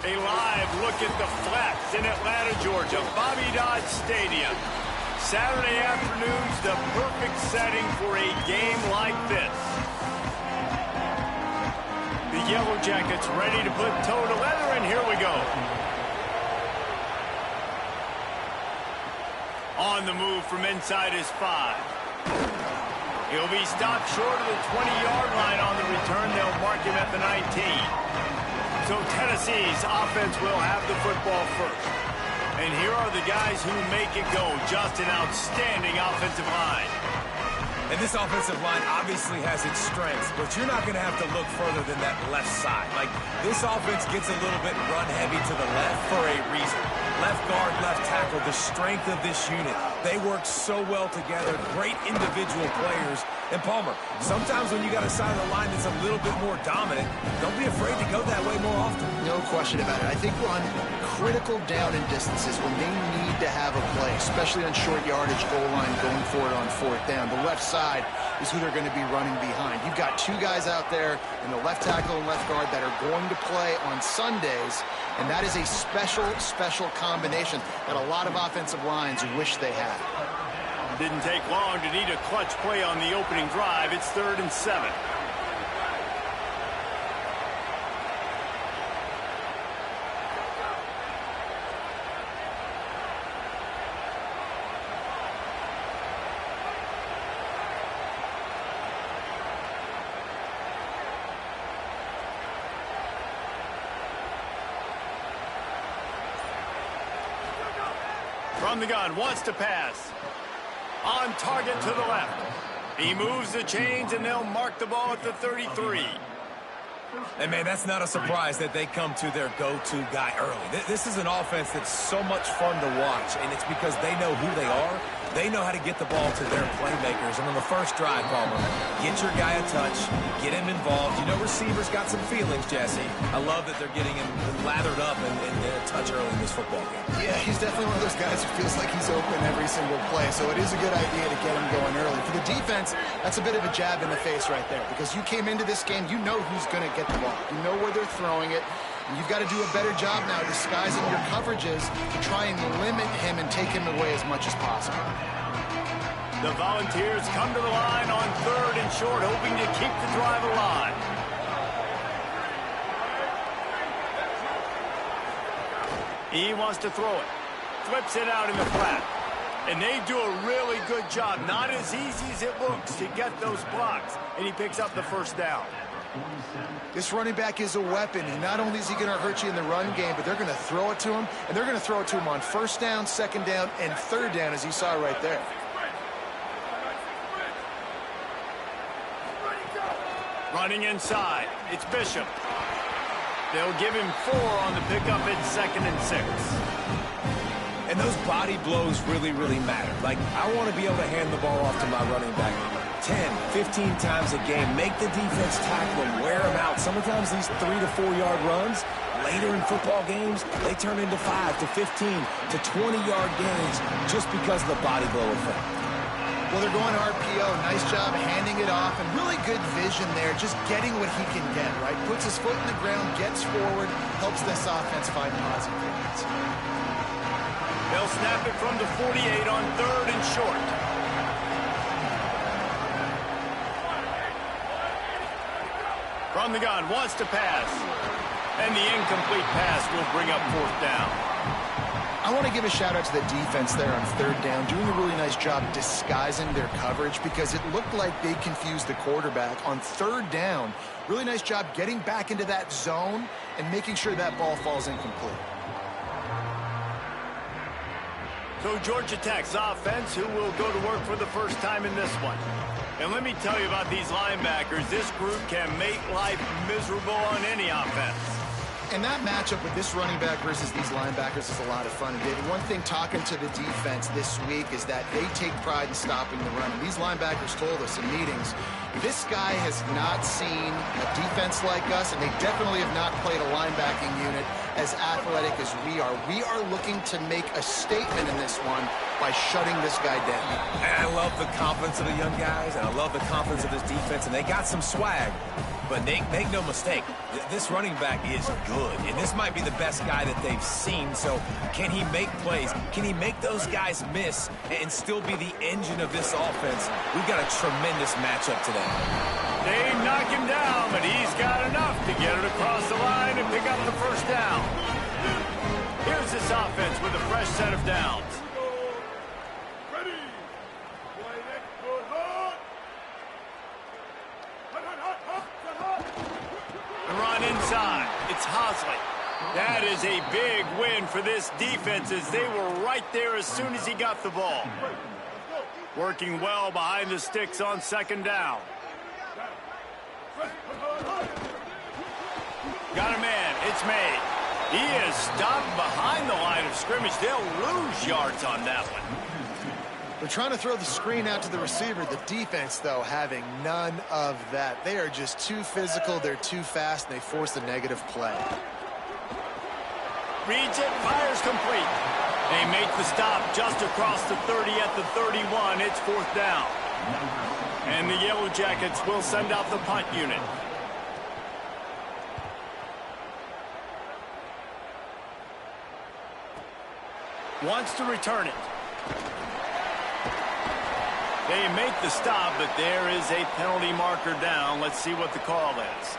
A live look at the Flats in Atlanta, Georgia, Bobby Dodd Stadium. Saturday afternoon's the perfect setting for a game like this. The Yellow Jackets ready to put toe to leather, and here we go. On the move from inside his 5. He'll be stopped short of the 20-yard line on the return. They'll mark him at the 19. So Tennessee's offense will have the football first. And here are the guys who make it go. Just an outstanding offensive line. And this offensive line obviously has its strengths, but you're not going to have to look further than that left side. Like, this offense gets a little bit run-heavy to the left for a reason. Left guard, left tackle, the strength of this unit. They work so well together. Great individual players. And Palmer, sometimes when you got a side of the line that's a little bit more dominant, don't be afraid to go that way more often. No question about it. I think we're on critical down and distances when they need to have a play, especially on short yardage goal line going forward on 4th down. The left side is who they're going to be running behind. You've got 2 guys out there in the left tackle and left guard that are going to play on Sundays, and that is a special combination that a lot of offensive lines wish they had. Didn't take long to need a clutch play on the opening drive. It's 3rd and 7. From the gun, wants to pass. On target to the left. He moves the chains, and they'll mark the ball at the 33. And, man, that's not a surprise that they come to their go-to guy early. This is an offense that's so much fun to watch, and it's because they know who they are. They know how to get the ball to their playmakers. And on the first drive, Palmer, get your guy a touch, get him involved. You know receivers got some feelings, Jesse. I love that they're getting him lathered up and a touch early in this football game. Yeah, he's definitely one of those guys who feels like he's open every single play. So it is a good idea to get him going early. For the defense, that's a bit of a jab in the face right there, because you came into this game, you know who's going to get the ball. You know where they're throwing it. And you've got to do a better job now disguising your coverages to try and limit him and take him away as much as possible. The Volunteers come to the line on 3rd and short, hoping to keep the drive alive. He wants to throw it. Flips it out in the flat. And they do a really good job. Not as easy as it looks to get those blocks. And he picks up the first down. This running back is a weapon, and not only is he going to hurt you in the run game, but they're going to throw it to him, and they're going to throw it to him on 1st down, 2nd down, and 3rd down, as you saw right there. Running inside, it's Bishop. They'll give him 4 on the pickup at 2nd and 6. And those body blows really, really matter. Like, I want to be able to hand the ball off to my running back 10, 15 times a game. Make the defense tackle him, wear him out. Sometimes these 3 to 4 yard runs, later in football games, they turn into 5 to 15 to 20-yard gains just because of the body blow effect. Well, they're going to RPO. Nice job handing it off, and really good vision there, just getting what he can get, right? Puts his foot in the ground, gets forward, helps this offense find positive points. They'll snap it from the 48 on 3rd and short. From the gun, wants to pass. And the incomplete pass will bring up 4th down. I want to give a shout out to the defense there on third down, doing a really nice job disguising their coverage because it looked like they confused the quarterback on third down. Really nice job getting back into that zone and making sure that ball falls incomplete. So Georgia Tech's offense, who will go to work for the first time in this one. And let me tell you about these linebackers. This group can make life miserable on any offense. And that matchup with this running back versus these linebackers is a lot of fun. And David, one thing talking to the defense this week is that they take pride in stopping the run. And these linebackers told us in meetings, this guy has not seen a defense like us, and they definitely have not played a linebacking unit as athletic as we are. We are looking to make a statement in this one by shutting this guy down. And I love the confidence of the young guys, and I love the confidence of this defense, and they got some swag. But make no mistake, this running back is good, and this might be the best guy that they've seen. So can he make plays? Can he make those guys miss and still be the engine of this offense? We've got a tremendous matchup today. They knock him down, but he's got enough to get it across the line and pick up the first down. Here's this offense with a fresh set of downs. Run inside. It's Hosley. That is a big win for this defense as they were right there as soon as he got the ball. Working well behind the sticks on second down. Got a man. It's made. He is stopped behind the line of scrimmage. They'll lose yards on that one. They're trying to throw the screen out to the receiver. The defense, though, having none of that. They are just too physical. They're too fast, and they force a negative play. Reads it, fires complete. They make the stop just across the 30 at the 31. It's fourth down. And the Yellow Jackets will send out the punt unit. Wants to return it. They make the stop, but there is a penalty marker down. Let's see what the call is.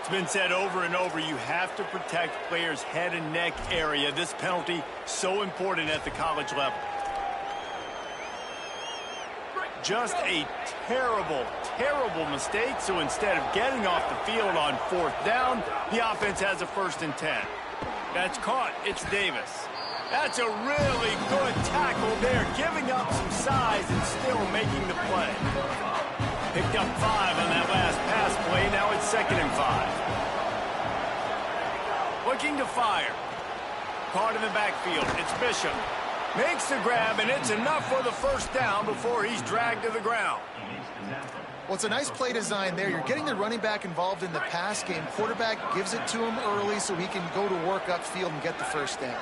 It's been said over and over, you have to protect players' head and neck area. This penalty, so important at the college level. Just a terrible, terrible mistake. So instead of getting off the field on fourth down, the offense has a 1st and 10. That's caught. It's Davis. That's a really good tackle there, giving up some size and still making the play. Picked up 5 on that last pass play. Now it's 2nd and 5. Looking to fire. Caught in the backfield. It's Bishop. Makes the grab, and it's enough for the first down before he's dragged to the ground. Well, it's a nice play design there. You're getting the running back involved in the pass game. Quarterback gives it to him early so he can go to work upfield and get the first down.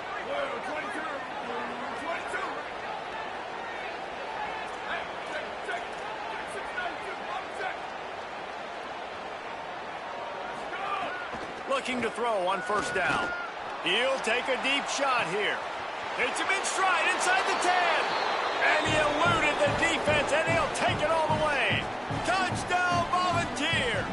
Looking to throw on first down. He'll take a deep shot here. Hits him in stride inside the 10. And he eluded the defense, and he'll take it all the way. Touchdown, Volunteers!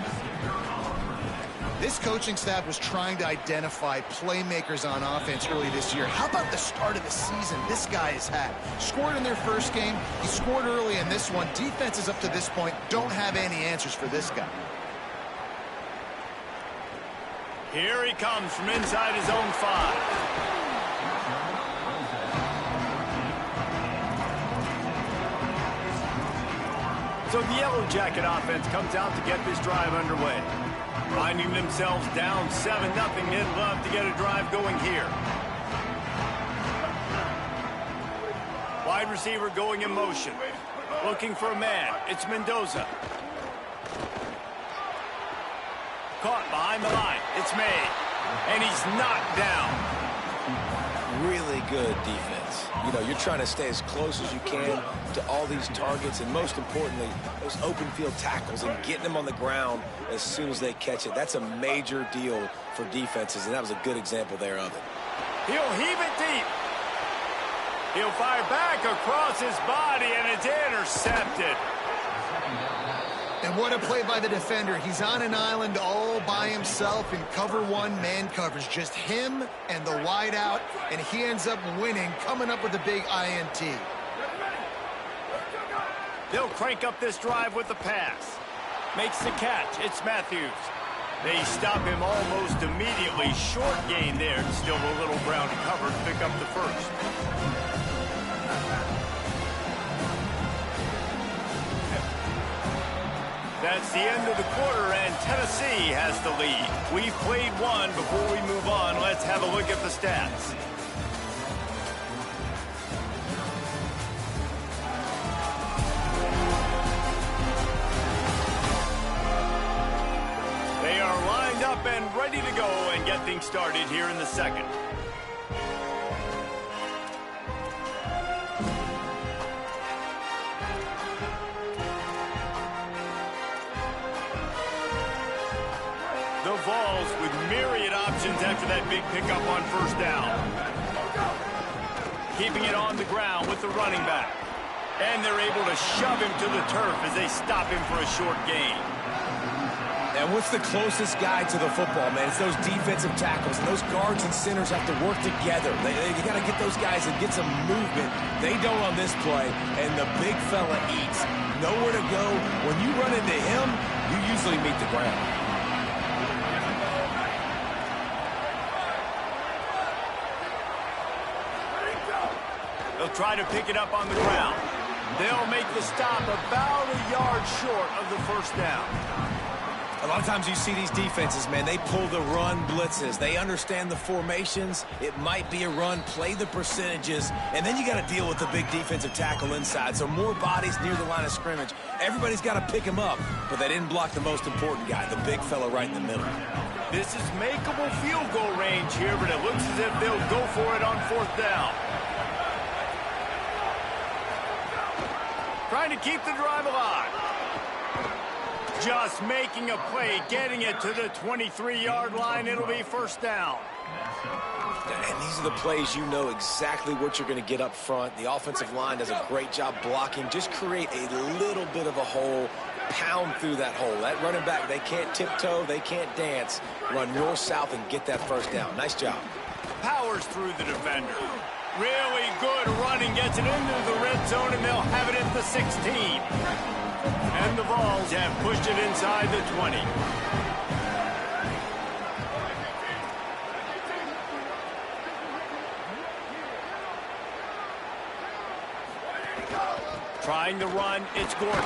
This coaching staff was trying to identify playmakers on offense early this year. How about the start of the season this guy has had? Scored in their first game. He scored early in this one. Defenses up to this point don't have any answers for this guy. Here he comes from inside his own 5. So the Yellow Jacket offense comes out to get this drive underway. Finding themselves down 7-0, they'd love to get a drive going here. Wide receiver going in motion. Looking for a man. It's Mendoza. Caught behind the line. It's made. And he's knocked down. Really good defense. You know, you're trying to stay as close as you can to all these targets, and most importantly, those open field tackles and getting them on the ground as soon as they catch it. That's a major deal for defenses, and that was a good example there of it. He'll heave it deep. He'll fire back across his body, and it's intercepted. And And what a play by the defender. He's on an island all by himself in cover one man coverage. Just him and the wide out, and he ends up winning, coming up with a big INT. They'll crank up this drive with the pass. Makes the catch. It's Matthews. They stop him almost immediately. Short gain there. Still a little ground to cover to pick up the first. That's the end of the quarter, and Tennessee has the lead. We've played one. Before we move on, let's have a look at the stats. They are lined up and ready to go and get things started here in the second. The Vols with myriad options after that big pickup on first down. Keeping it on the ground with the running back. And they're able to shove him to the turf as they stop him for a short gain. And what's the closest guy to the football, man? It's those defensive tackles. And those guards and centers have to work together. You got to get those guys and get some movement. They don't on this play, and the big fella eats. Nowhere to go. When you run into him, you usually meet the ground. They'll try to pick it up on the ground. They'll make the stop about a yard short of the first down. A lot of times you see these defenses, man, they pull the run blitzes. They understand the formations. It might be a run, play the percentages, and then you got to deal with the big defensive tackle inside. So more bodies near the line of scrimmage. Everybody's got to pick him up, but they didn't block the most important guy, the big fella right in the middle. This is makeable field goal range here, but it looks as if they'll go for it on fourth down. Trying to keep the drive alive. Just making a play, getting it to the 23-yard line. It'll be first down. And these are the plays you know exactly what you're going to get up front. The offensive line does a great job blocking. Just create a little bit of a hole, pound through that hole. That running back, they can't tiptoe, they can't dance. Run north-south and get that first down. Nice job. Powers through the defender. Really good running, gets it into the red zone, and they'll have it at the 16. And the Vols have pushed it inside the 20. Trying to run, it's Gordon.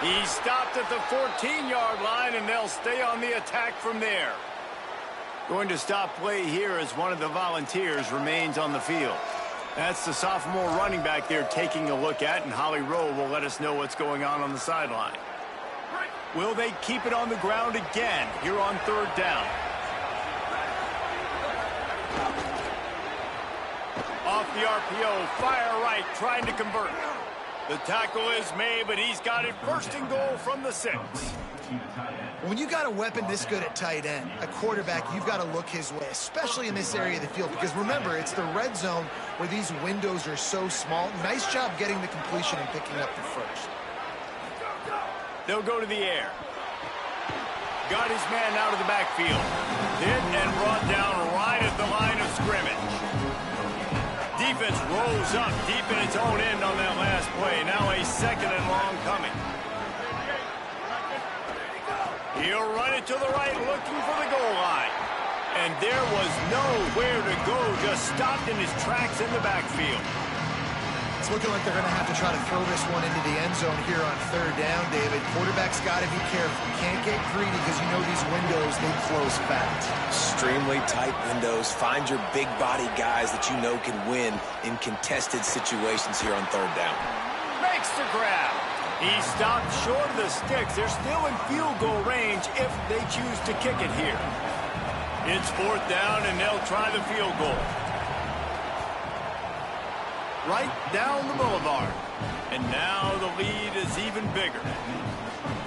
He's stopped at the 14-yard line, and they'll stay on the attack from there. Going to stop play here as one of the Volunteers remains on the field. That's the sophomore running back they're taking a look at, and Holly Rowe will let us know what's going on the sideline. Will they keep it on the ground again here on third down? Off the RPO, fire right, trying to convert. The tackle is made, but he's got it first and goal from the 6. When you got a weapon this good at tight end, a quarterback, you've got to look his way, especially in this area of the field, because remember, it's the red zone where these windows are so small. Nice job getting the completion and picking up the first. They'll go to the air. Got his man out of the backfield. Hit and brought down right at the line of scrimmage. Defense rose up deep in its own end on that last play. Now a second and long coming. He'll run it to the right, looking for the goal line. And there was nowhere to go, just stopped in his tracks in the backfield. It's looking like they're going to have to try to throw this one into the end zone here on third down, David. Quarterback's got to be careful. Can't get greedy because you know these windows, they close fast. Extremely tight windows. Find your big body guys that you know can win in contested situations here on third down. Makes the grab. He stopped short of the sticks. They're still in field goal range if they choose to kick it here. It's fourth down, and they'll try the field goal. Right down the boulevard. And now the lead is even bigger.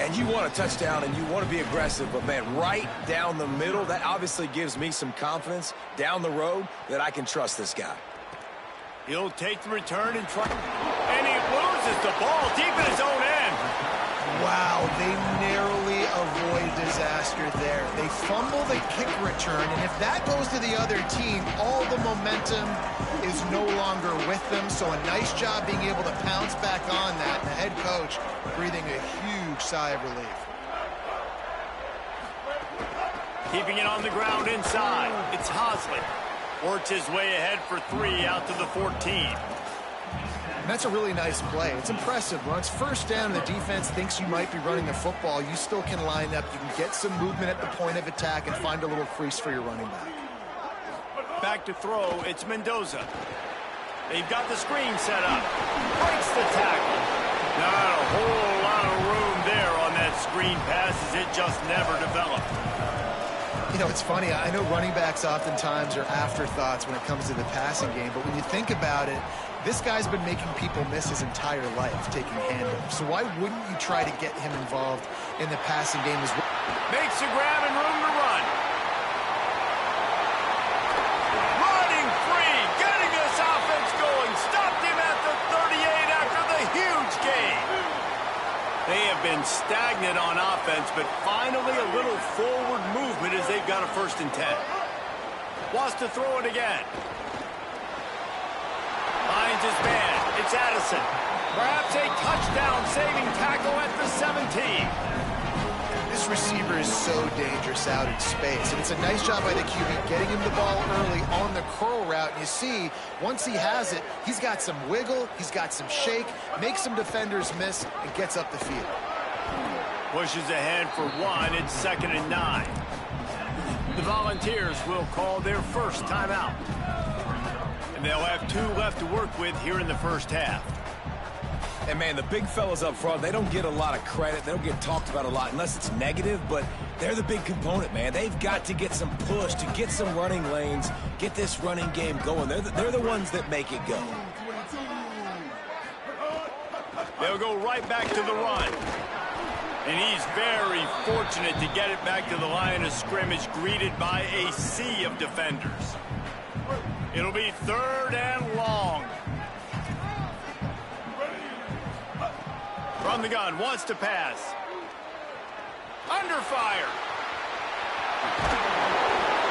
And you want a touchdown and you want to be aggressive, but man, right down the middle, that obviously gives me some confidence down the road that I can trust this guy. He'll take the return and try. And he loses the ball deep in his own end. Wow, they narrowly avoid disaster there. They fumble the kick return, and if that goes to the other team, all the momentum is no longer with them. So a nice job being able to pounce back on that. And the head coach breathing a huge sigh of relief. Keeping it on the ground inside. It's Hosley. Works his way ahead for 3 out to the 14. That's a really nice play. It's impressive. When it's first down and the defense thinks you might be running the football, you still can line up. You can get some movement at the point of attack and find a little crease for your running back. Back to throw, it's Mendoza. They've got the screen set up. Breaks the tackle. Not a whole lot of room there on that screen pass as it just never developed. You know, it's funny. I know running backs oftentimes are afterthoughts when it comes to the passing game, but when you think about it, this guy's been making people miss his entire life taking handoffs. So why wouldn't you try to get him involved in the passing game as well? Makes a grab and room to run. Running free, getting this offense going. Stopped him at the 38 after the huge gain. They have been stagnant on offense, but finally a little forward movement as they've got a 1st and 10. Wants to throw it again. Finds his man. It's Addison. Perhaps a touchdown-saving tackle at the 17. This receiver is so dangerous out in space, and it's a nice job by the QB getting him the ball early on the curl route. And you see, once he has it, he's got some wiggle, he's got some shake, makes some defenders miss, and gets up the field. Pushes ahead for 1. It's 2nd and 9. The Volunteers will call their first timeout. And they'll have 2 left to work with here in the first half. And, man, the big fellas up front, they don't get a lot of credit. They don't get talked about a lot unless it's negative, but they're the big component, man. They've got to get some push, to get some running lanes, get this running game going. They're the ones that make it go. They'll go right back to the run. And he's very fortunate to get it back to the line of scrimmage, greeted by a sea of defenders. It'll be 3rd and long. From the gun, wants to pass. Under fire.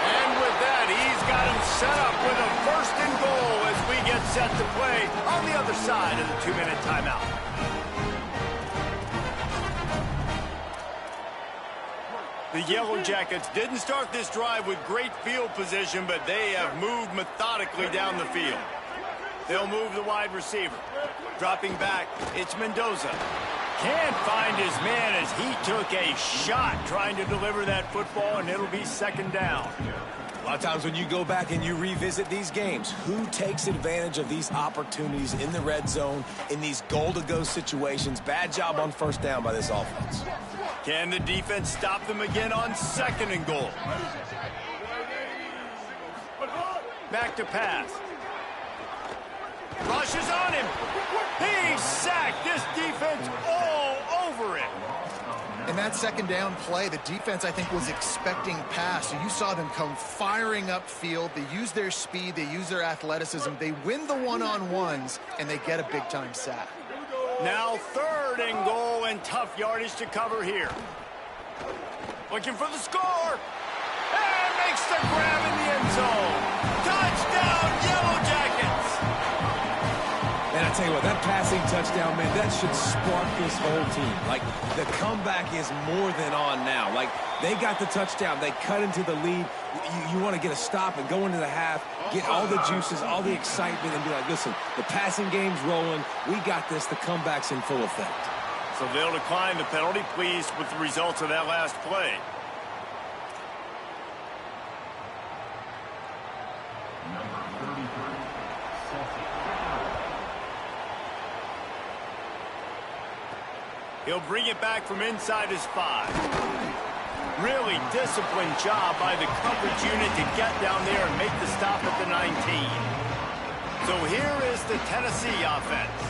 And with that, he's got him set up with a 1st and goal as we get set to play on the other side of the 2-minute timeout. The Yellow Jackets didn't start this drive with great field position, but they have moved methodically down the field. They'll move the wide receiver. Dropping back, it's Mendoza. Can't find his man as he took a shot trying to deliver that football, and it'll be 2nd down. A lot of times when you go back and you revisit these games, who takes advantage of these opportunities in the red zone, in these goal-to-go situations? Bad job on 1st down by this offense. Can the defense stop them again on 2nd and goal? Back to pass. Rushes on him. He's sacked. This defense all over it. In that 2nd down play, the defense, I think, was expecting pass. So you saw them come firing upfield. They use their speed. They use their athleticism. They win the one-on-ones, and they get a big-time sack. Now 3rd and goal, and tough yardage to cover here. Looking for the score. And makes the grab in the end zone. Touchdown, Yellow Jackets. And I tell you what, that passing touchdown, man, that should spark this whole team. Like, the comeback is more than on now. Like, they got the touchdown. They cut into the lead. You want to get a stop and go into the half, get all the juices, all the excitement, and be like, listen, the passing game's rolling. We got this. The comeback's in full effect. So they'll decline the penalty, pleased with the results of that last play. He'll bring it back from inside his 5. Really disciplined job by the coverage unit to get down there and make the stop at the 19. So here is the Tennessee offense.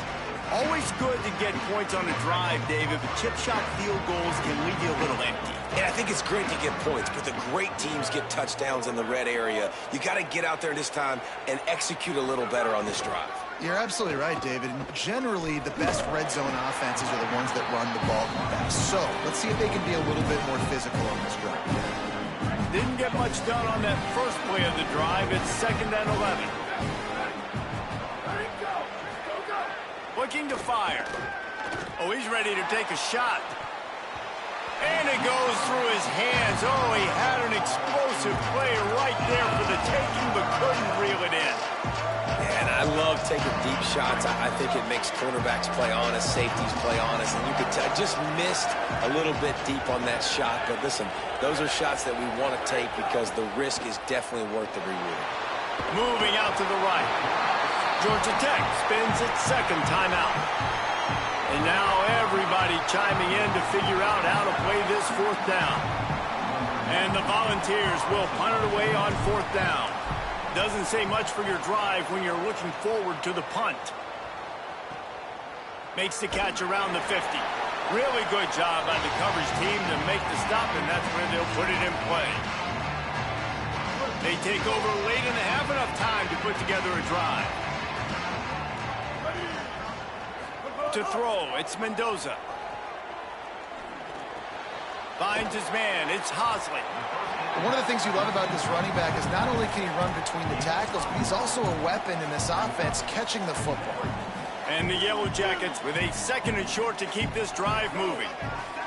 Always good to get points on a drive, David, but chip shot field goals can leave you a little empty. And I think it's great to get points, but the great teams get touchdowns in the red area. You got to get out there this time and execute a little better on this drive. You're absolutely right, David. Generally, the best red zone offenses are the ones that run the ball best. So let's see if they can be a little bit more physical on this drive. Didn't get much done on that first play of the drive. It's 2nd and 11. Looking to fire. Oh, he's ready to take a shot. And it goes through his hands. Oh, he had an explosive play right there for the taking, but couldn't reel it in. And I love taking deep shots. I think it makes quarterbacks play honest, safeties play honest, and you could tell I just missed a little bit deep on that shot. But listen, those are shots that we want to take because the risk is definitely worth the reward. Moving out to the right. Georgia Tech spins its 2nd timeout. And now everybody chiming in to figure out how to play this 4th down. And the Volunteers will punt it away on 4th down. Doesn't say much for your drive when you're looking forward to the punt. Makes the catch around the 50. Really good job by the coverage team to make the stop, and that's where they'll put it in play. They take over late in the half, enough time to put together a drive. To throw, it's Mendoza. Finds his man, it's Hosley. One of the things you love about this running back is not only can he run between the tackles, but he's also a weapon in this offense, catching the football. And the Yellow Jackets with a 2nd and short to keep this drive moving.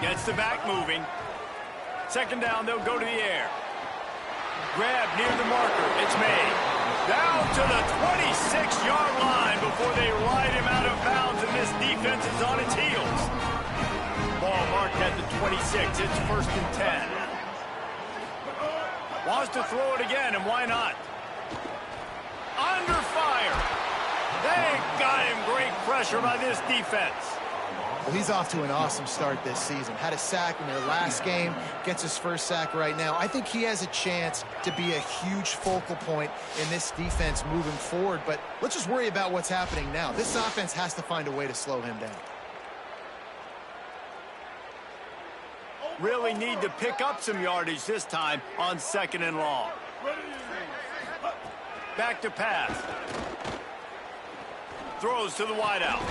Gets the back moving. 2nd down, they'll go to the air. Grab near the marker, it's made. Down to the 26-yard line before they ride him out of bounds, and this defense is on its heels. Ball marked at the 26. It's 1st and 10. Wants to throw it again, and why not? Under fire. They got him. Great pressure by this defense. Well, he's off to an awesome start this season. Had a sack in their last game, gets his 1st sack right now. I think he has a chance to be a huge focal point in this defense moving forward, but let's just worry about what's happening now. This offense has to find a way to slow him down. Really need to pick up some yardage this time on 2nd and long. Back to pass. Throws to the wideout.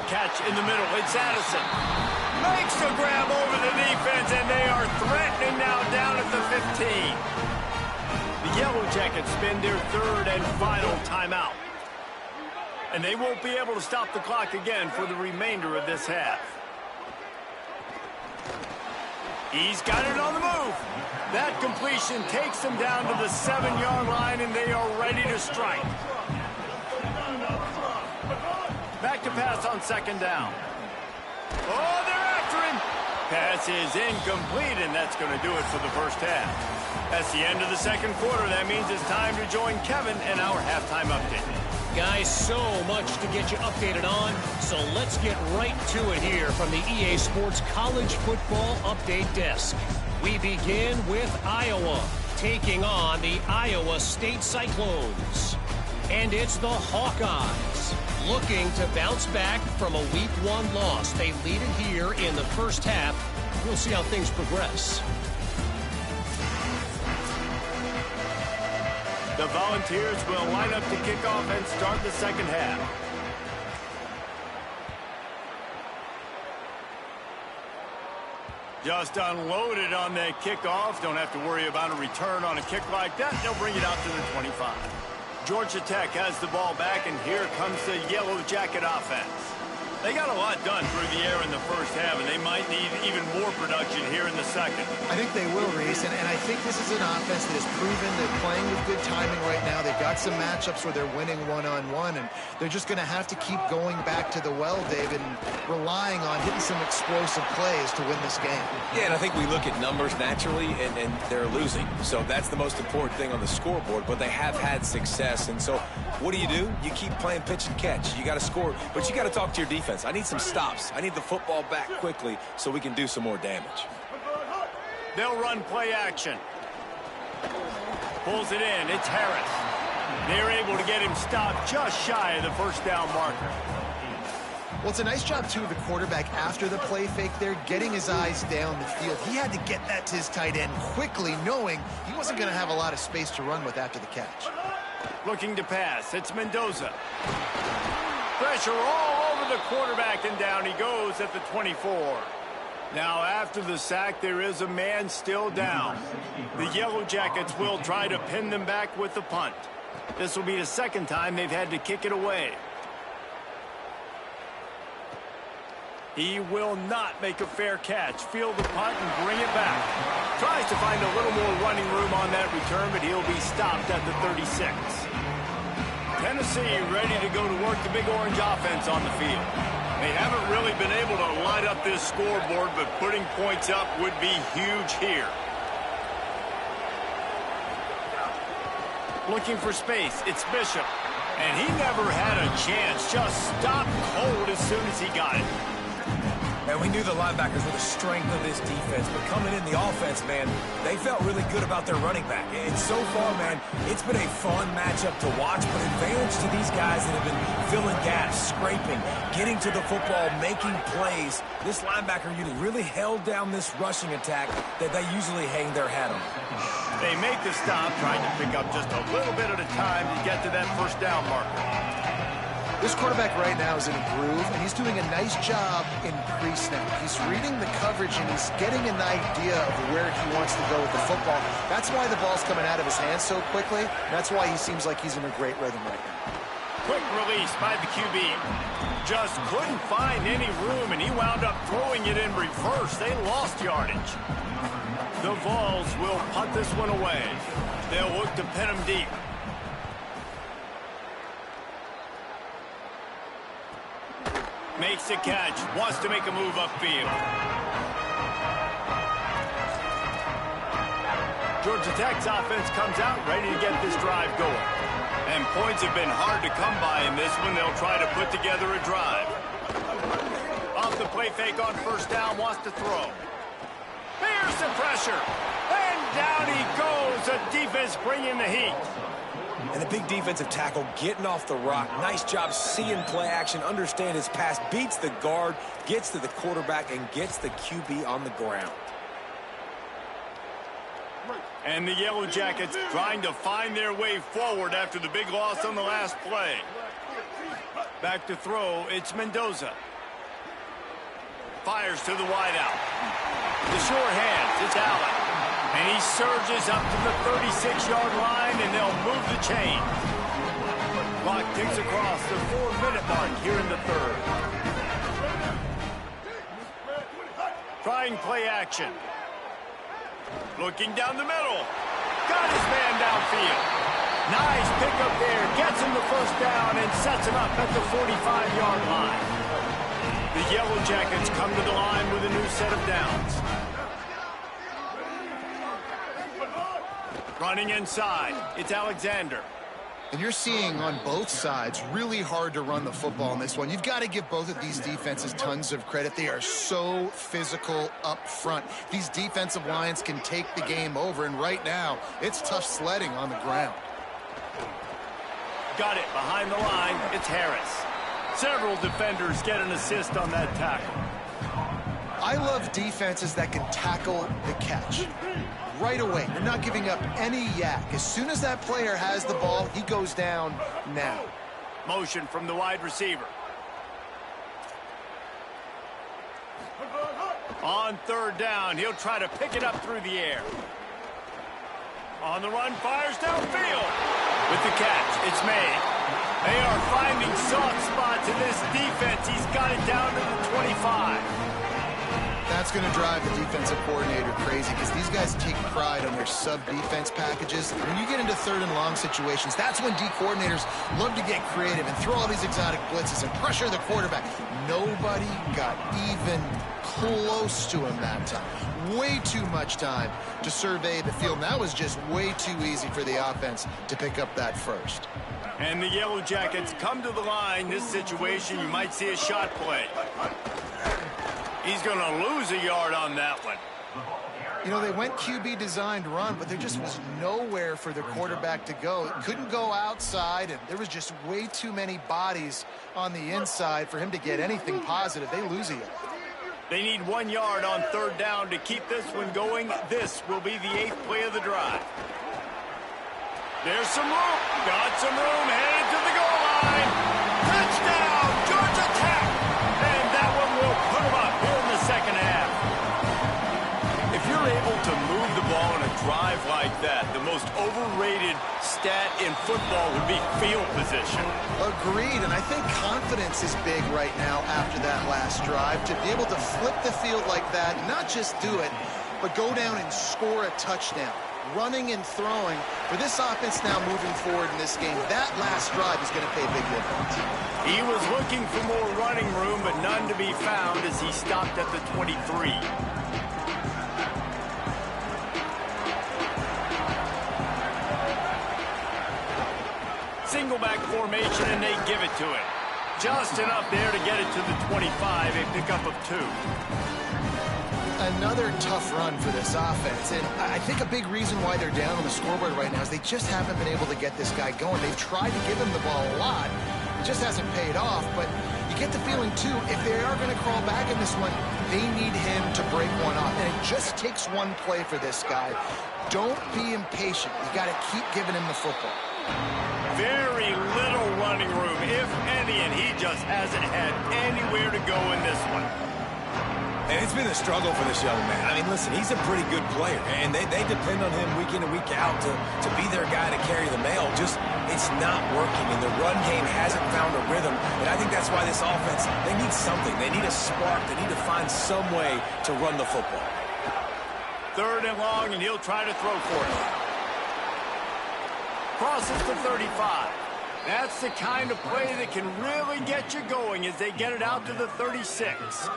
Catch in the middle. It's Addison. Makes the grab over the defense, and they are threatening now down at the 15. The Yellow Jackets spend their 3rd and final timeout. And they won't be able to stop the clock again for the remainder of this half. He's got it on the move. That completion takes them down to the 7-yard line, and they are ready to strike. Back to pass on 2nd down. Oh, they're after him. Pass is incomplete, and that's going to do it for the 1st half. That's the end of the 2nd quarter. That means it's time to join Kevin in our halftime update. Guys, so much to get you updated on, so let's get right to it here from the EA Sports College Football Update Desk. We begin with Iowa, taking on the Iowa State Cyclones. And it's the Hawkeyes, looking to bounce back from a Week 1 loss. They lead it here in the 1st half. We'll see how things progress. The Volunteers will line up to kick off and start the 2nd half. Just unloaded on that kickoff. Don't have to worry about a return on a kick like that. They'll bring it out to the 25. Georgia Tech has the ball back, and here comes the Yellow Jacket offense. They got a lot done through the air in the 1st half, and they might need even more production here in the 2nd. I think they will, Reese, and I think this is an offense that has proven they're playing with good timing right now. They've got some matchups where they're winning one-on-one, and they're just going to have to keep going back to the well, David, and relying on hitting some explosive plays to win this game. Yeah, and I think we look at numbers naturally, and they're losing. So that's the most important thing on the scoreboard, but they have had success. And so what do? You keep playing pitch and catch. You got to score, but you got to talk to your defense. I need some stops. I need the football back quickly so we can do some more damage. They'll run play action. Pulls it in. It's Harris. They're able to get him stopped just shy of the 1st down marker. Well, it's a nice job, too, of the quarterback after the play fake there, getting his eyes down the field. He had to get that to his tight end quickly, knowing he wasn't going to have a lot of space to run with after the catch. Looking to pass. It's Mendoza. Pressure all over the quarterback, and down he goes at the 24. Now, after the sack, there is a man still down. The Yellow Jackets will try to pin them back with the punt. This will be the second time they've had to kick it away. He will not make a fair catch. Field the punt and bring it back. Tries to find a little more running room on that return, but he'll be stopped at the 36. Tennessee ready to go to work the Big Orange offense on the field. They haven't really been able to light up this scoreboard, but putting points up would be huge here. Looking for space, it's Bishop. And he never had a chance, just stopped cold as soon as he got it. And we knew the linebackers were the strength of this defense, but coming in the offense, man, they felt really good about their running back. And so far, man, it's been a fun matchup to watch, but advantage to these guys that have been filling gaps, scraping, getting to the football, making plays. This linebacker unit really held down this rushing attack that they usually hang their hat on. They make the stop, trying to pick up just a little bit at a time to get to that first down marker. This quarterback right now is in a groove, and he's doing a nice job in pre-snap. He's reading the coverage, and he's getting an idea of where he wants to go with the football. That's why the ball's coming out of his hands so quickly. That's why he seems like he's in a great rhythm right now. Quick release by the QB. Just couldn't find any room, and he wound up throwing it in reverse. They lost yardage. The Vols will punt this one away. They'll look to pin him deep. Makes the catch, wants to make a move upfield. Georgia Tech's offense comes out ready to get this drive going. And points have been hard to come by in this one. They'll try to put together a drive. Off the play fake on first down, wants to throw. Here's the pressure. And down he goes. The defense bringing the heat. And a big defensive tackle getting off the rock. Nice job seeing play action, understand his pass, beats the guard, gets to the quarterback, and gets the QB on the ground. And the Yellow Jackets trying to find their way forward after the big loss on the last play. Back to throw, it's Mendoza. Fires to the wideout. The sure hands, it's Allen. And he surges up to the 36-yard line, and they'll move the chain. Clock ticks across the 4-minute mark here in the third. Trying play action. Looking down the middle. Got his man downfield. Nice pickup there. Gets him the first down and sets him up at the 45-yard line. The Yellow Jackets come to the line with a new set of downs. Running inside, it's Alexander. And you're seeing on both sides really hard to run the football in this one. You've got to give both of these defenses tons of credit. They are so physical up front. These defensive lines can take the game over, and right now, it's tough sledding on the ground. Got it behind the line, it's Harris. Several defenders get an assist on that tackle. I love defenses that can tackle the catch. Right away, they're not giving up any yak. As soon as that player has the ball, he goes down now. Motion from the wide receiver. On third down, he'll try to pick it up through the air. On the run, fires downfield. With the catch, it's made. They are finding soft spots in this defense. He's got it down to the 25. That's going to drive the defensive coordinator crazy because these guys take pride on their sub-defense packages. When you get into third and long situations, that's when D coordinators love to get creative and throw all these exotic blitzes and pressure the quarterback. Nobody got even close to him that time. Way too much time to survey the field. And that was just way too easy for the offense to pick up that first. And the Yellow Jackets come to the line. This situation, you might see a shot play. He's going to lose a yard on that one. You know, they went QB designed run, but there just was nowhere for the quarterback to go. It couldn't go outside, and there was just way too many bodies on the inside for him to get anything positive. They lose it. They need 1 yard on third down to keep this one going. This will be the 8th play of the drive. There's some room. Got some room. Headed to the goal line. Touchdown, Georgia Tech. And that one will put them up here in the second half. If you're able to move the ball in a drive like that, the most overrated stat in football would be field position. Agreed, and I think confidence is big right now after that last drive. To be able to flip the field like that, not just do it, but go down and score a touchdown. Running and throwing. For this offense now moving forward in this game, that last drive is going to pay a big difference. He was looking for more running room, but none to be found as he stopped at the 23. Single back formation, and they give it to him. Just enough there to get it to the 25, a pickup of 2. Another tough run for this offense, and I think a big reason why they're down on the scoreboard right now is they just haven't been able to get this guy going. They've tried to give him the ball a lot. It just hasn't paid off, but you get the feeling, too, if they are going to crawl back in this one, they need him to break one off, and it just takes one play for this guy. Don't be impatient. You got to keep giving him the football. Very little running room, if any, and he just hasn't had anywhere to go in this one. And it's been a struggle for this young man. I mean, listen, he's a pretty good player, and they depend on him week in and week out to be their guy to carry the mail. Just, it's not working, and the run game hasn't found a rhythm. And I think that's why this offense, they need something. They need a spark. They need to find some way to run the football. 3rd and long, and he'll try to throw for it. Crosses to 35. That's the kind of play that can really get you going as they get it out to the 36.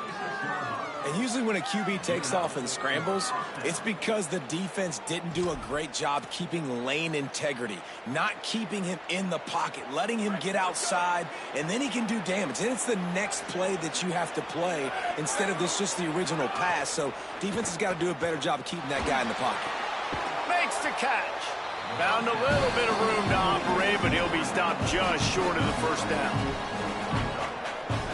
And usually when a QB takes off and scrambles, it's because the defense didn't do a great job keeping lane integrity, not keeping him in the pocket, letting him get outside, and then he can do damage. And it's the next play that you have to play instead of this just the original pass. So defense has got to do a better job of keeping that guy in the pocket. Makes the catch. Found a little bit of room to operate, but he'll be stopped just short of the first down.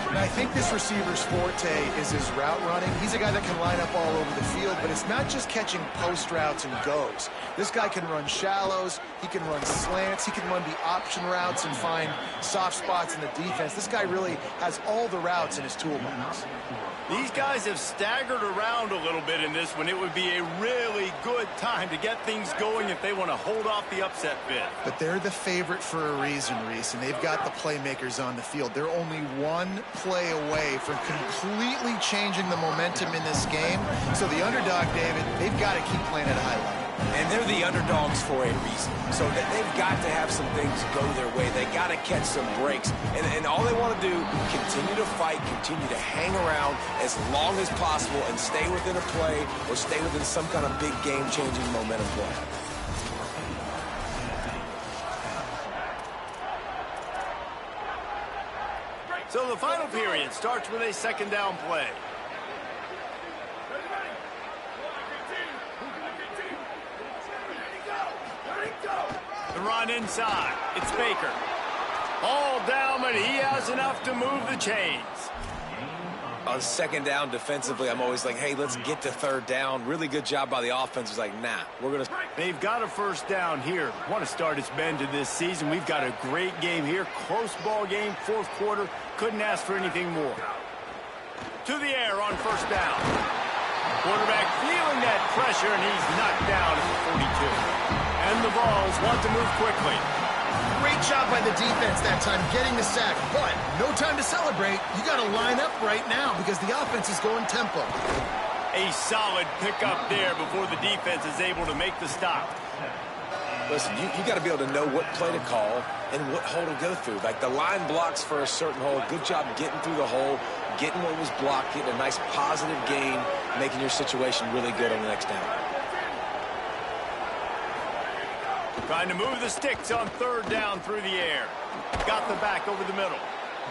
And I think this receiver's forte is his route running. He's a guy that can line up all over the field, but it's not just catching post routes and goes. This guy can run shallows, he can run slants, he can run the option routes and find soft spots in the defense. This guy really has all the routes in his toolbox. These guys have staggered around a little bit in this one. It would be a really good time to get things going if they want to hold off the upset bid. But they're the favorite for a reason, Reese, and they've got the playmakers on the field. They're only one play away from completely changing the momentum in this game. So the underdog, David, they've got to keep playing at a high level. And they're the underdogs for a reason. So they've got to have some things go their way. They got to catch some breaks. And all they want to do, continue to fight, continue to hang around as long as possible and stay within a play or stay within some kind of big game-changing momentum play. So the final period starts with a 2nd down play. The run inside. It's Baker. All down, but he has enough to move the chains. On 2nd down defensively, I'm always like, hey, let's get to 3rd down. Really good job by the offense. It's like, nah, we're going to... They've got a 1st down here. Want to start its bend to this season. We've got a great game here. Close ball game, 4th quarter. Couldn't ask for anything more. To the air on 1st down. Quarterback feeling that pressure, and he's knocked down at the 42. And the Vols want to move quickly. Great job by the defense that time getting the sack, but no time to celebrate. You got to line up right now because the offense is going tempo. A solid pickup there before the defense is able to make the stop. Listen, you got to be able to know what play to call and what hole to go through. Like the line blocks for a certain hole. Good job getting through the hole, getting what was blocked, getting a nice positive gain, making your situation really good on the next down. Trying to move the sticks on 3rd down through the air. Got the back over the middle.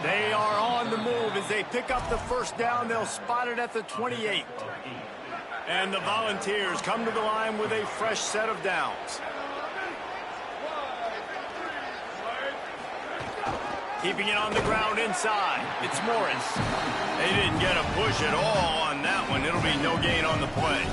They are on the move as they pick up the 1st down. They'll spot it at the 28. And the Volunteers come to the line with a fresh set of downs. Keeping it on the ground inside. It's Morris. They didn't get a push at all on that one. It'll be no gain on the play.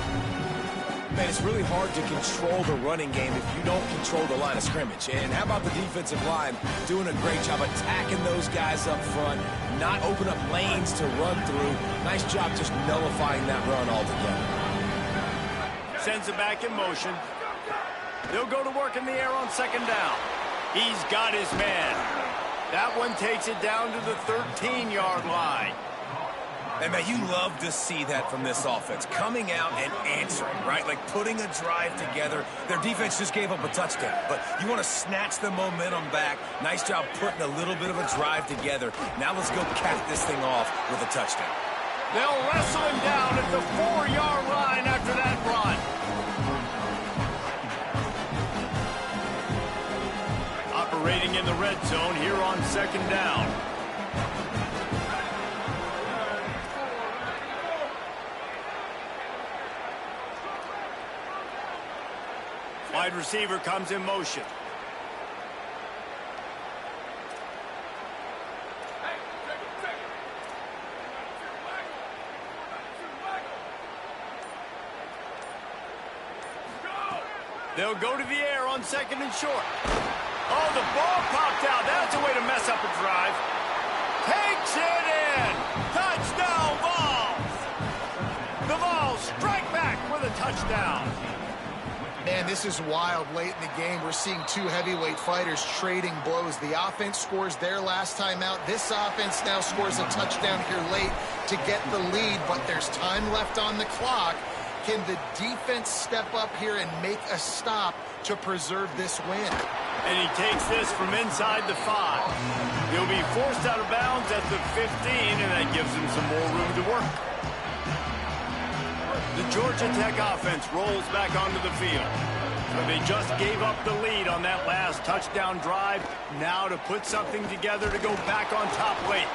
Man, it's really hard to control the running game if you don't control the line of scrimmage. And how about the defensive line doing a great job attacking those guys up front, not open up lanes to run through. Nice job just nullifying that run altogether. Sends it back in motion. They'll go to work in the air on second down. He's got his man. That one takes it down to the 13-yard line. And, man, you love to see that from this offense, coming out and answering, right? Like putting a drive together. Their defense just gave up a touchdown, but you want to snatch the momentum back. Nice job putting a little bit of a drive together. Now let's go cap this thing off with a touchdown. They'll wrestle him down at the 4-yard line after that run. Operating in the red zone here on second down. Wide receiver comes in motion. They'll go to the air on second and short. Oh, the ball popped out. That's a way to mess up a drive. Takes it in. Touchdown, Vols. The Vols strike back with a touchdown. Man, this is wild late in the game. We're seeing two heavyweight fighters trading blows. The offense scores their last time out. This offense now scores a touchdown here late to get the lead, but there's time left on the clock. Can the defense step up here and make a stop to preserve this win? And he takes this from inside the 5. He'll be forced out of bounds at the 15, and that gives him some more room to work. The Georgia Tech offense rolls back onto the field. So they just gave up the lead on that last touchdown drive. Now to put something together to go back on top late.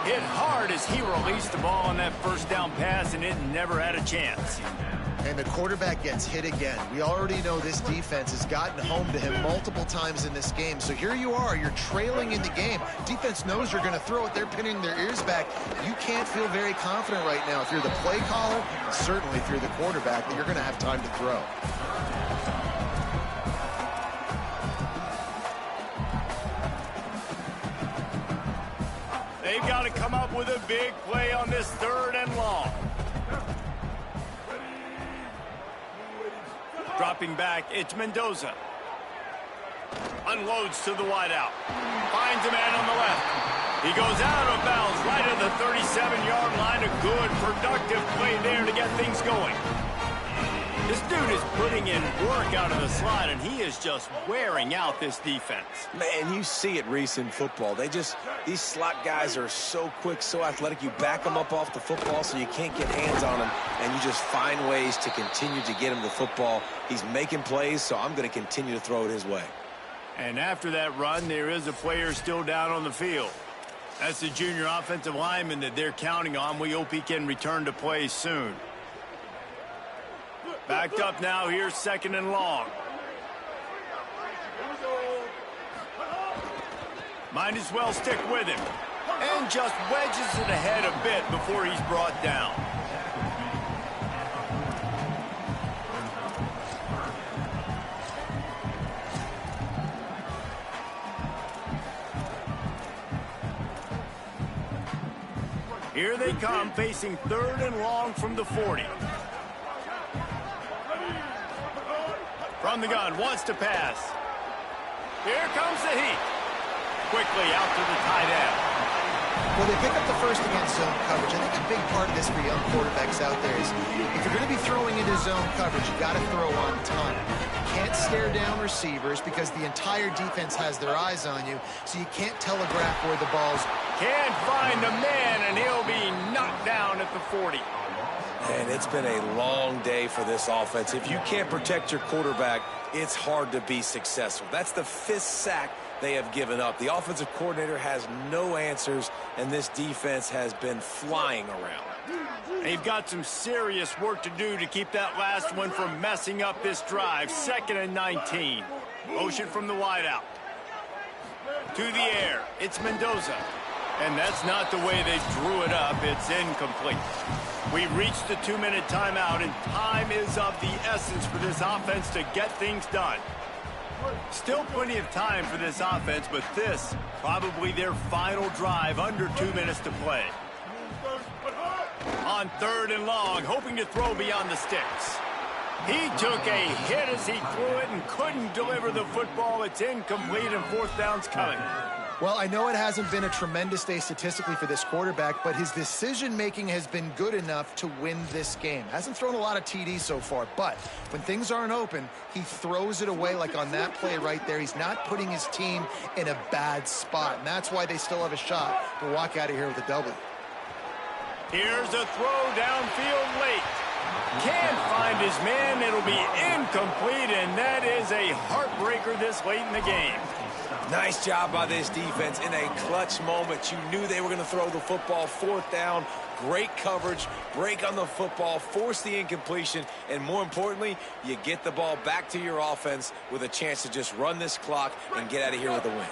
Hit hard as he released the ball on that first down pass, and it never had a chance. And the quarterback gets hit again. We already know this defense has gotten home to him multiple times in this game. So here you are, you're trailing in the game. Defense knows you're going to throw it. They're pinning their ears back. You can't feel very confident right now if you're the play caller, certainly if you're the quarterback, that you're going to have time to throw. They've got to come up with a big play on this 3rd and long. Dropping back, it's Mendoza. Unloads to the wideout. Finds a man on the left. He goes out of bounds right at the 37-yard line. A good, productive play there to get things going. This dude is putting in work out of the slot, and he is just wearing out this defense. Man, you see it, Reese, in football. These slot guys are so quick, so athletic. You back them up off the football so you can't get hands on them, and you just find ways to continue to get him the football. He's making plays, so I'm going to continue to throw it his way. And after that run, there is a player still down on the field. That's the junior offensive lineman that they're counting on. We hope he can return to play soon. Backed up now, here's 2nd and long. Might as well stick with him. And just wedges it ahead a bit before he's brought down. Here they come, facing 3rd and long from the 40. From the gun, wants to pass. Here comes the heat. Quickly out to the tight end. Well, they pick up the first against zone coverage. I think a big part of this for young quarterbacks out there is if you're going to be throwing into zone coverage, you got to throw on time. You can't stare down receivers because the entire defense has their eyes on you, so you can't telegraph where the ball's. Can't find a man, and he'll be knocked down at the 40. And it's been a long day for this offense. If you can't protect your quarterback, it's hard to be successful. That's the 5th sack they have given up. The offensive coordinator has no answers, and this defense has been flying around. They've got some serious work to do to keep that last one from messing up this drive. 2nd and 19. Motion from the wideout. To the air. It's Mendoza. And that's not the way they drew it up. It's incomplete. We reached the 2-minute timeout, and time is of the essence for this offense to get things done. Still plenty of time for this offense, but this probably their final drive, under 2 minutes to play. On 3rd and long, hoping to throw beyond the sticks. He took a hit as he threw it and couldn't deliver the football. It's incomplete, and 4th down's coming. Well, I know it hasn't been a tremendous day statistically for this quarterback, but his decision-making has been good enough to win this game. Hasn't thrown a lot of TDs so far, but when things aren't open, he throws it away like on that play right there. He's not putting his team in a bad spot, and that's why they still have a shot to walk out of here with a W. Here's a throw downfield late. Can't find his man. It'll be incomplete, and that is a heartbreaker this late in the game. Nice job by this defense in a clutch moment. You knew they were going to throw the football. 4th down, great coverage, break on the football, force the incompletion, and more importantly, you get the ball back to your offense with a chance to just run this clock and get out of here with a win.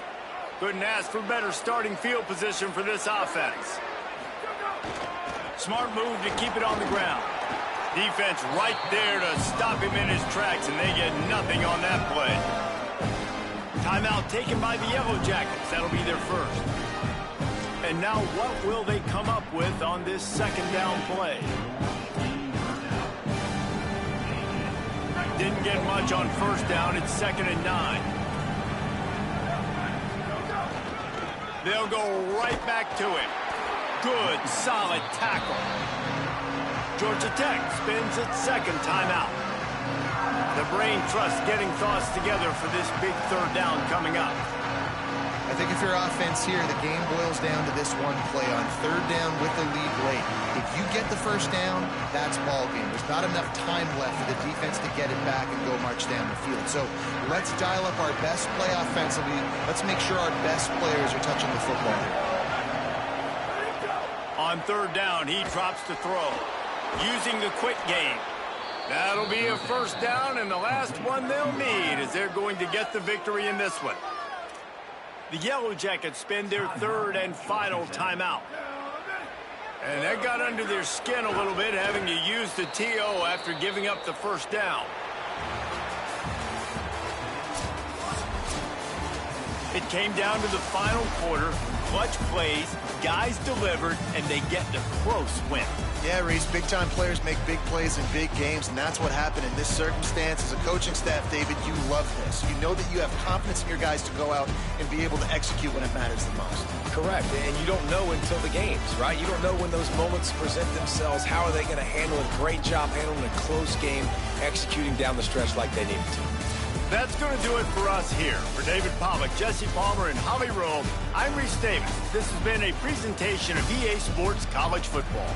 Couldn't ask for better starting field position for this offense. Smart move to keep it on the ground. Defense right there to stop him in his tracks, and they get nothing on that play. Timeout taken by the Yellow Jackets. That'll be their first. And now what will they come up with on this 2nd down play? Didn't get much on 1st down. It's 2nd and 9. They'll go right back to him. Good, solid tackle. Georgia Tech spins its 2nd timeout. The brain trust getting thoughts together for this big 3rd down coming up. I think if you're offense here, the game boils down to this one play on 3rd down with the lead late. If you get the 1st down, that's ball game. There's not enough time left for the defense to get it back and go march down the field. So let's dial up our best play offensively. Let's make sure our best players are touching the football. On 3rd down, he drops to throw. Using the quick game. That'll be a 1st down, and the last one they'll need as they're going to get the victory in this one. The Yellow Jackets spend their 3rd and final timeout. And that got under their skin a little bit, having to use the TO after giving up the 1st down. It came down to the final quarter. Clutch plays, guys delivered, and they get the close win. Yeah, Reese, big-time players make big plays in big games, and that's what happened in this circumstance. As a coaching staff, David, you love this. You know that you have confidence in your guys to go out and be able to execute when it matters the most. Correct, and you don't know until the games, right? You don't know when those moments present themselves. How are they going to handle it? Great job handling a close game, executing down the stretch like they needed to. That's going to do it for us here. For David Pollack, Jesse Palmer, and Holly Rowe, I'm Reese Davis. This has been a presentation of EA Sports College Football.